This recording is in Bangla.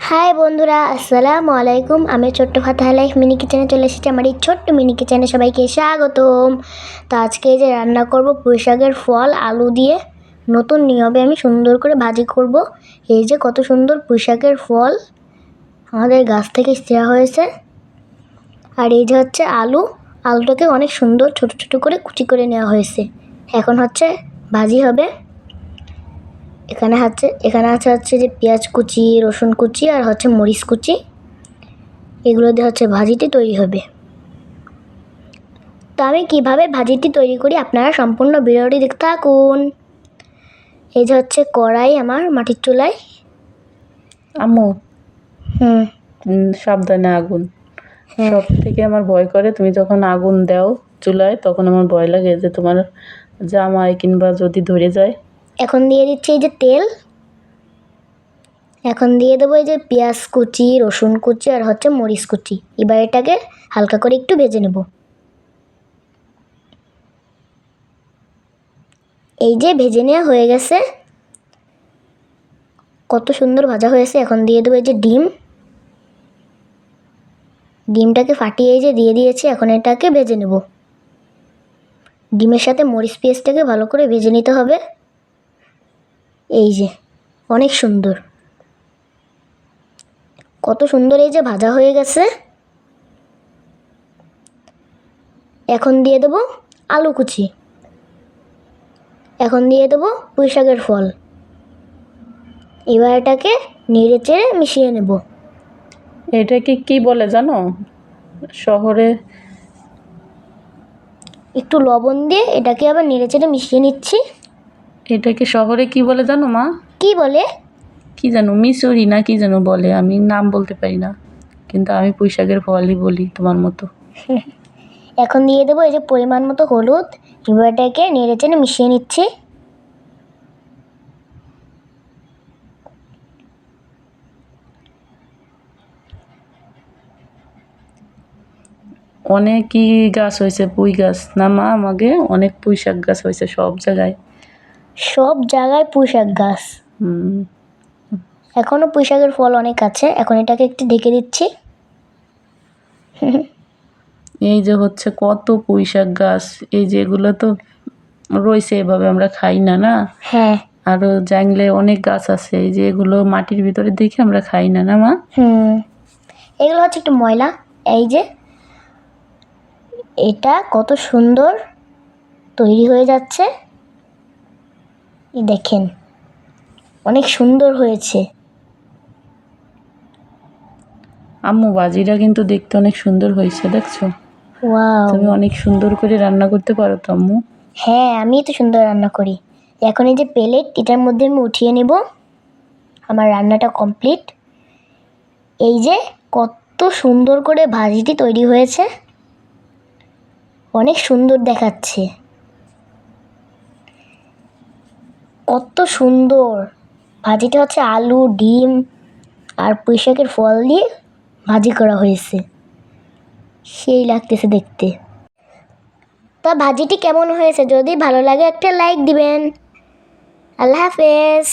হাই বন্ধুরা, আসসালামু আলাইকুম। আমি ছোট্ট ফাতাহ লাইফ মিনি কিচেনে চলে এসেছি। আমার এই ছোট্ট মিনি কিচেনে সবাইকে স্বাগতম। তো আজকে এই যে রান্না করব পুঁই শাকের ফল আলু দিয়ে। নতুন নিয়মে আমি সুন্দর করে ভাজি করব। এই যে কত সুন্দর পুঁই শাকের ফল আমাদের গাছ থেকে ছেঁড়া হয়েছে। আর এই যে হচ্ছে আলুটাকে অনেক সুন্দর ছোট ছোট করে কুচি করে নেওয়া হয়েছে। এখন হচ্ছে ভাজি হবে। এখানে আছে যে পেঁয়াজ কুচি, রসুন কুচি আর হচ্ছে মরিচ কুচি। এগুলো দিয়ে হচ্ছে ভাজিটি তৈরি হবে। তো আমি কীভাবে ভাজিটি তৈরি করি আপনারা সম্পূর্ণ ভিডিওটি দেখতে থাকুন। এই যে হচ্ছে কড়াই আমার মাটির চুলায়। আম্মু সাবধানে আগুন। সব থেকে আমার ভয় করে তুমি যখন আগুন দাও চুলায়, তখন আমার ভয় লাগে যে তোমার জামাই কিংবা যদি ধরে যায়। এখন দিয়ে দিচ্ছি এই যে তেল। এখন দিয়ে দেবো এই যে পেঁয়াজ কুচি, রসুন কুচি আর হচ্ছে মরিচ কুচি। এবার এটাকে হালকা করে একটু ভেজে নেব। এই যে ভেজে নেওয়া হয়ে গেছে, কত সুন্দর ভাজা হয়েছে। এখন দিয়ে দেবো এই যে ডিমটাকে ফাটিয়ে এই যে দিয়ে দিয়েছি। এখন এটাকে ভেজে নেব। ডিমের সাথে মরিচ পেঁয়াজটাকে ভালো করে ভেজে নিতে হবে। এই যে অনেক সুন্দর, কত সুন্দর এই যে ভাজা হয়ে গেছে। এখন দিয়ে দেবো আলু কুচি। এখন দিয়ে দেবো পুঁই শাকের ফল। এবার এটাকে নেড়ে চেড়ে মিশিয়ে নেব। এটাকে কি বলে জানো? শহরে একটু লবণ দিয়ে এটাকে আবার নেড়ে চেড়ে মিশিয়ে নিচ্ছি। এটাকে শহরে কি বলে জানো মা? কি বলে? কি জানো, মিশরি না কি যেন বলে, আমি নাম বলতে পারি না, কিন্তু আমি পুঁই শাকের ফলই বলি তোমার মতো। এখন দিয়ে দেবো এই যে পরিমাণ মতো হলুদ। এবার এটাকে নেড়ে চেড়ে মিশিয়ে নিচ্ছি। অনেকই গাছ হয়েছে পুঁই গাছ না মা? আমাকে অনেক পুঁই শাক গাছ হয়েছে সব জায়গায়। সব জায়গায় পুঁই শাক গাছ। এখনও পুঁই শাকের ফল অনেক আছে। এখন এটাকে একটু ঢেকে দিচ্ছি। এই যে হচ্ছে কত পুঁই শাক গাছ, এই যে এগুলো তো রয়েছে, এভাবে আমরা খাই না না। হ্যাঁ, আরও জানলে অনেক গাছ আছে, এই যে এগুলো মাটির ভিতরে দেখে আমরা খাই না না মা। এগুলো হচ্ছে একটু ময়লা। এই যে এটা কত সুন্দর তৈরি হয়ে যাচ্ছে, দেখেন অনেক সুন্দর হয়েছে। আম্মু বাজিটা কিন্তু দেখতে অনেক সুন্দর হয়েছে, দেখছো? ওয়াও, তুমি অনেক সুন্দর করে রান্না করতে পারো তো আম্মু। হ্যাঁ, আমি তো সুন্দর রান্না করি। এখন এই যে প্লেট, এটার মধ্যে আমি উঠিয়ে নেব। আমার রান্নাটা কমপ্লিট। এই যে কত সুন্দর করে ভাজিটি তৈরি হয়েছে, অনেক সুন্দর দেখাচ্ছে। কত সুন্দর ভাজিটা হচ্ছে আলু, ডিম আর পুঁই শাকের ফল দিয়ে ভাজি করা হয়েছে, সেই লাগতেছে দেখতে। তা ভাজিটি কেমন হয়েছে? যদি ভালো লাগে একটা লাইক দিবেন। আল্লাহ হাফেজ।